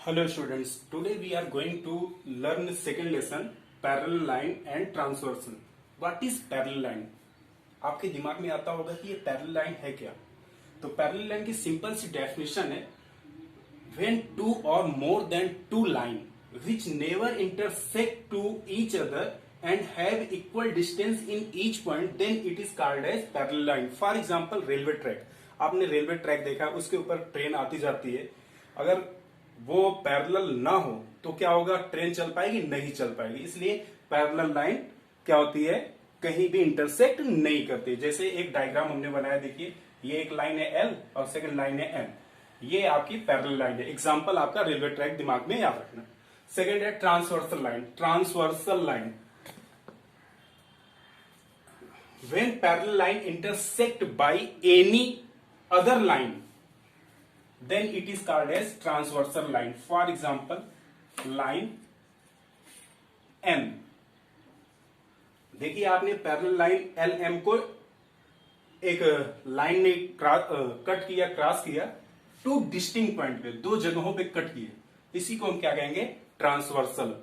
Hello students, today we are going to learn the second lesson parallel line and transversal. What is parallel line? आपके दिमाग में आता होगा कि ये पैरेलल लाइन है क्या। तो पैरेलल लाइन की सिंपल सी डेफिनेशन है when two or more than two line which never intersect to each other and have equal distance in each point then it is called as parallel line. For example railway track, आपने railway track देखा, उसके ऊपर train आती जाती है, अगर वो parallel ना हो तो क्या होगा, ट्रेन चल पाएगी? नहीं चल पाएगी। इसलिए पैरेलल लाइन क्या होती है, कहीं भी इंटरसेक्ट नहीं करती। जैसे एक डायग्राम हमने बनाया, देखिए ये एक लाइन है एल और सेकंड लाइन है एम, ये आपकी पैरेलल लाइन है। एग्जांपल आपका रेलवे ट्रैक दिमाग में याद रखना। सेकंड है transversal line. Transversal line, when parallel line intersect by any other line then it is called as transversal line. For example line M, देखिए आपने पैरेलल लाइन एल एम को एक लाइन ने कट किया, क्रॉस किया, two distinct point पे, दो जगहों पे कट किए, इसी को हम क्या कहेंगे, transversal.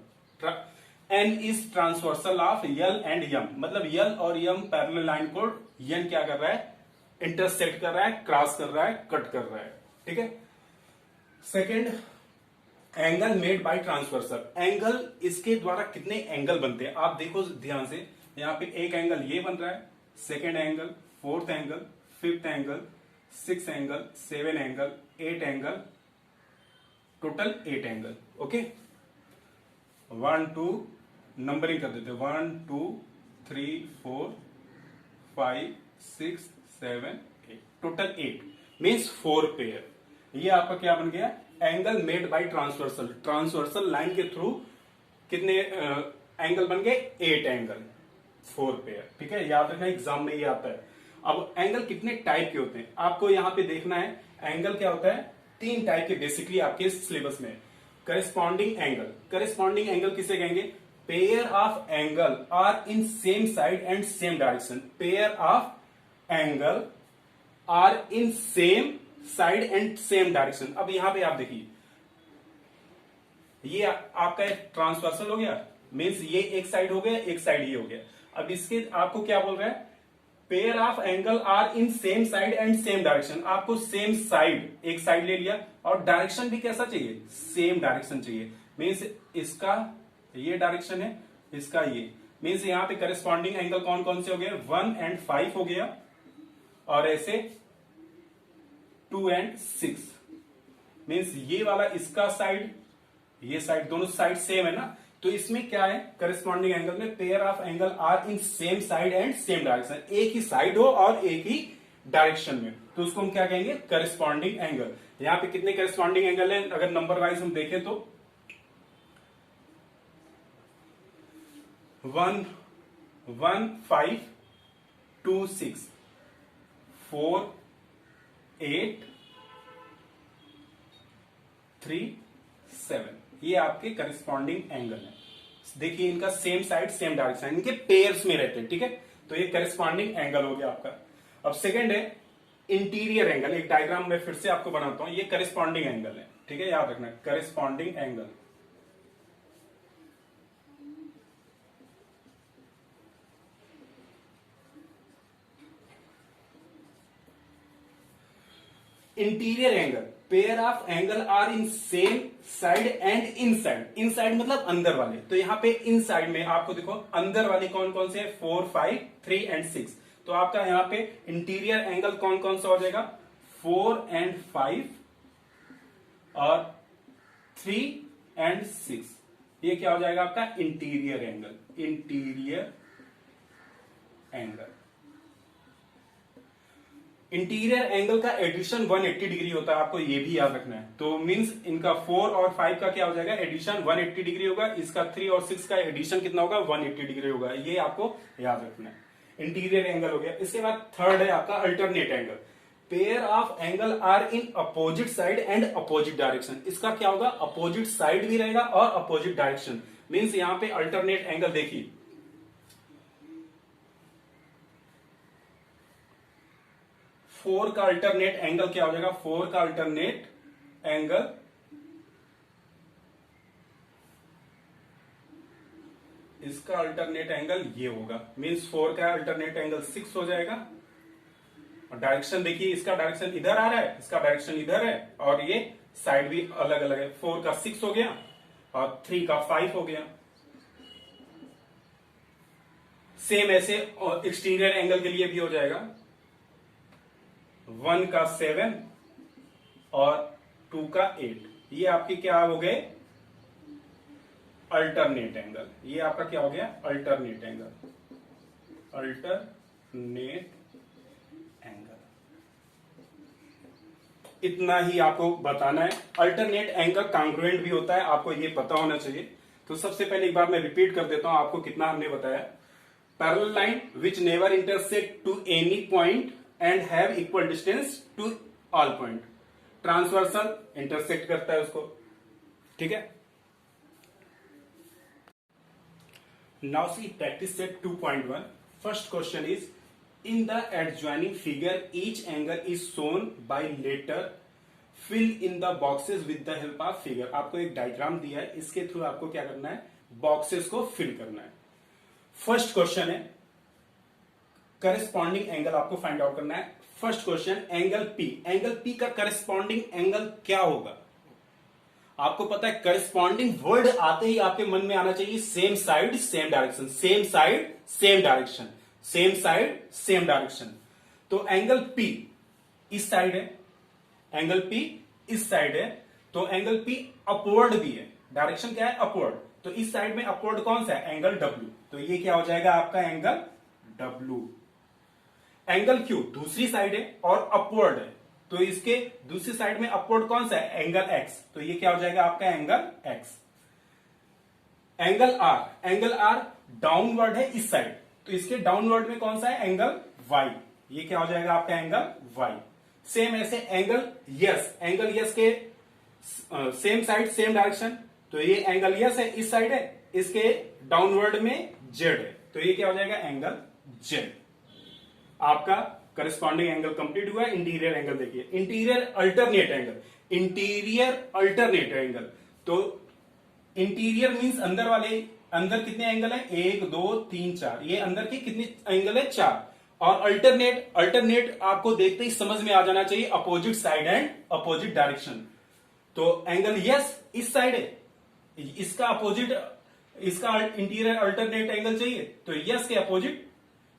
N is transversal of l and m, मतलब यल और यम पैरेलल लाइन को यन क्या कर रहा है, इंटरसेक्ट कर रहा है, क्रॉस कर रहा है, कट कर रहा है। ठीक है। Second, angle made by transversal. Angle, इसके द्वारा कितने एंगल बनते हैं आप देखो ध्यान से। यहां पे एक एंगल ये बन रहा है, second angle, fourth angle, fifth angle, six angle, seven angle, eight angle, total 8 angle. Okay, 1 2 numbering कर देते, 1 2 3 4 5 6 7 8, टोटल 8 मीन्स 4 पेयर। ये आपका क्या बन गया, angle made by transversal. Transversal line के थ्रू कितने एंगल बन गए, 8 एंगल, 4 पेयर। ठीक है, याद रखना, एग्जाम में ये आता है। अब एंगल कितने टाइप के होते हैं आपको यहां पे देखना है। एंगल क्या होता है, 3 टाइप के बेसिकली आपके सिलेबस में। करेस्पॉन्डिंग एंगल, करेस्पॉन्डिंग एंगल किसे कहेंगे, pair of angle are in same side and same direction. Pair of angle are in same side and same direction. अब यहां पे आप देखिए, ये आपका ट्रांसवर्सल हो गया, मीन्स ये एक साइड हो गया, एक साइड ये हो गया। अब इसके आपको क्या बोल रहा है, pair of angle are in same side and same direction. आपको सेम साइड, एक साइड ले लिया, और डायरेक्शन भी कैसा चाहिए, सेम डायरेक्शन चाहिए। मीन्स इसका ये डायरेक्शन है, इसका ये, मीन्स यहां पे करेस्पॉन्डिंग एंगल कौन कौन से हो गए, 1 और 5 हो गया, और ऐसे 2 और 6। मीन्स ये वाला इसका साइड, ये साइड, दोनों साइड सेम है ना। तो इसमें क्या है, करेस्पॉन्डिंग एंगल में pair of angle are in same side and same direction, एक ही साइड हो और एक ही डायरेक्शन में, तो उसको हम क्या कहेंगे, करेस्पॉन्डिंग एंगल। यहां पे कितने करेस्पॉन्डिंग एंगल है, अगर नंबर वाइज हम देखें तो 1 1 5 2 6 4 8 3 7, ये आपके करेस्पॉन्डिंग एंगल है। देखिए इनका सेम साइड सेम डायरेक्शन, इनके पेयर्स में रहते हैं। ठीक है, तो ये करेस्पॉन्डिंग एंगल हो गया आपका। अब सेकंड है इंटीरियर एंगल। एक डायग्राम में फिर से आपको बनाता हूं, ये करेस्पॉन्डिंग एंगल है। ठीक है, याद रखना, corresponding angle. Interior angle, pair of angle are in same side and inside. Inside मतलब अंदर वाले, तो यहां पे इन साइड में आपको देखो अंदर वाले कौन कौन से, 4 5 3 और 6। तो आपका यहां पे इंटीरियर एंगल कौन कौन सा हो जाएगा, 4 और 5 और 3 और 6। ये क्या हो जाएगा आपका interior angle. Interior angle, interior angle का एडिशन 180 डिग्री होता है, आपको ये भी याद रखना है। तो मींस इनका 4 और 5 का क्या हो जाएगा, एडिशन 180 डिग्री होगा। इसका 3 और 6 का एडिशन कितना होगा, 180 डिग्री होगा। ये आपको याद रखना है। इंटीरियर एंगल हो गया। इसके बाद थर्ड है आपका alternate angle. Pair of angle are in opposite side and opposite direction. इसका क्या होगा, अपोजिट साइड भी रहेगा और अपोजिट डायरेक्शन। मीन्स यहां पे अल्टरनेट एंगल देखिए, 4 का अल्टरनेट एंगल क्या हो जाएगा, 4 का अल्टरनेट एंगल इसका अल्टरनेट एंगल ये होगा, मीन्स 4 का अल्टरनेट एंगल 6 हो जाएगा। और डायरेक्शन देखिए, इसका डायरेक्शन इधर आ रहा है, इसका डायरेक्शन इधर है, और ये साइड भी अलग अलग है। 4 का 6 हो गया और 3 का 5 हो गया। सेम ऐसे एक्सटीरियर एंगल के लिए भी हो जाएगा। 1 का 7 और 2 का 8, ये आपके क्या हो गए, अल्टरनेट एंगल। ये आपका क्या हो गया, अल्टरनेट एंगल, अल्टरनेट एंगल। इतना ही आपको बताना है। अल्टरनेट एंगल कांग्रुएंट भी होता है, आपको ये पता होना चाहिए। तो सबसे पहले एक बार मैं रिपीट कर देता हूं आपको कितना हमने बताया। Parallel line which never intersect to any point and have equal distance to all point. Transversal intersect करता है उसको, ठीक है। Now see practice set 2.1. First question is, in the adjoining figure each angle is shown by letter. Fill in the boxes with the help of figure. आपको एक diagram दिया है, इसके थ्रू आपको क्या करना है, बॉक्सेस को फिल करना है। फर्स्ट क्वेश्चन है करस्पॉन्डिंग एंगल आपको फाइंड आउट करना है। First question, angle P, angle P का करस्पॉन्डिंग एंगल क्या होगा। आपको पता है करस्पॉन्डिंग वर्ड आते ही आपके मन में आना चाहिए same side same direction, same side same direction, same side same direction. तो एंगल पी इस साइड है, एंगल पी इस साइड है, तो एंगल पी अपवर्ड भी है। डायरेक्शन क्या है, अपवर्ड। तो इस साइड में अपवर्ड कौन सा है, एंगल डब्ल्यू। तो ये क्या हो जाएगा आपका एंगल डब्ल्यू। एंगल क्यू दूसरी साइड है और अपवर्ड है, तो इसके दूसरी साइड में अपवर्ड कौन सा है, एंगल एक्स। तो ये क्या हो जाएगा आपका angle x. Angle R, angle R downward है इस साइड, तो इसके डाउनवर्ड में कौन सा है, एंगल वाई। ये क्या हो जाएगा आपका एंगल वाई। सेम ऐसे एंगल यस, एंगल यस के सेम साइड सेम डायरेक्शन, तो ये एंगल यस है इस साइड है, इसके डाउनवर्ड में जेड है, तो ये क्या हो जाएगा एंगल जेड। आपका करस्पॉन्डिंग एंगल कंप्लीट हुआ। इंटीरियर एंगल देखिए, interior alternate angle, interior alternate angle. तो इंटीरियर मींस अंदर वाले, अंदर कितने एंगल है, 1 2 3 4, ये अंदर के कितने एंगल है, 4। और अल्टरनेट, अल्टरनेट आपको देखते ही समझ में आ जाना चाहिए opposite side and opposite direction. तो एंगल यस इस साइड है, इसका अपोजिट, इसका इंटीरियर अल्टरनेट एंगल चाहिए, तो यस के अपोजिट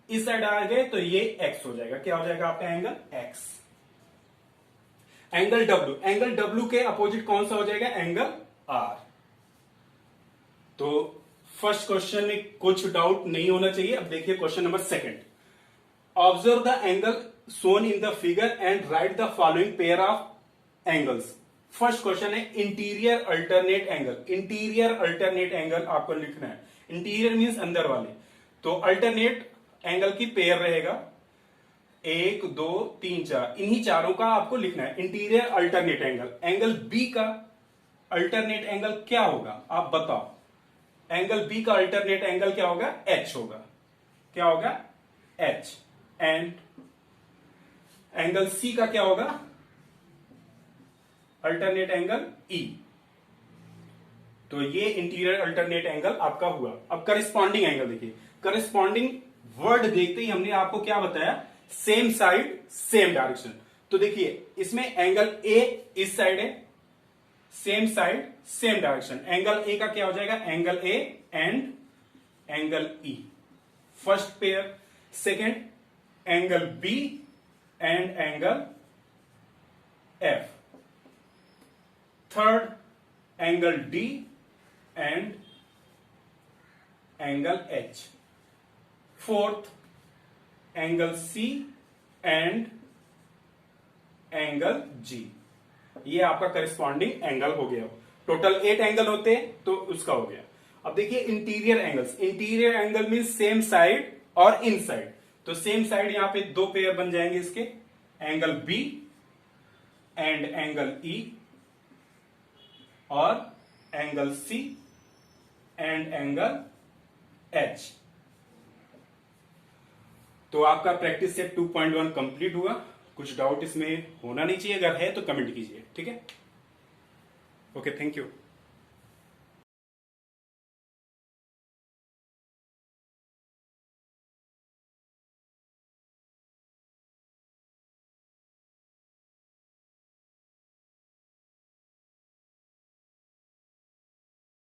इस साइड आ गए, तो ये एक्स हो जाएगा। क्या हो जाएगा आपका angle x. Angle W, angle W के अपोजिट कौन सा हो जाएगा, एंगल आर। तो फर्स्ट क्वेश्चन में कुछ डाउट नहीं होना चाहिए। अब देखिए question number second, observe the angle shown in the figure and write the following pair of angles. First question है interior alternate angle. Interior alternate angle आपको लिखना है, इंटीरियर मींस अंदर वाले, तो अल्टरनेट एंगल की पेयर रहेगा 1 2 3 4, इन्हीं चारों का आपको लिखना है interior alternate angle. Angle B का अल्टरनेट एंगल क्या होगा आप बताओ। एंगल बी का अल्टरनेट एंगल क्या होगा, एच होगा। क्या होगा, एच। एंड एंगल सी का क्या होगा, अल्टरनेट एंगल ई। तो ये इंटीरियर अल्टरनेट एंगल आपका हुआ। अब करस्पॉन्डिंग एंगल देखिए, करस्पॉन्डिंग वर्ड देखते ही हमने आपको क्या बताया, सेम साइड सेम डायरेक्शन। तो देखिए इसमें एंगल ए इस साइड है, same side same direction. Angle A का क्या हो जाएगा, angle A and angle E, first pair. Second angle B and angle F. Third angle D and angle H. Fourth angle C and angle G. ये आपका corresponding angle हो गया। Total 8 angle होते तो उसका हो गया। अब देखिए interior angles, interior angle mean same side और इन साइड। तो सेम साइड यहां पे 2 पेयर बन जाएंगे इसके, angle B and angle e, और angle C and angle h. तो आपका प्रैक्टिस सेट 2.1 कंप्लीट हुआ। कुछ डाउट इसमें होना नहीं चाहिए, अगर है तो कमेंट कीजिए, ठीक है। Okay, thank you.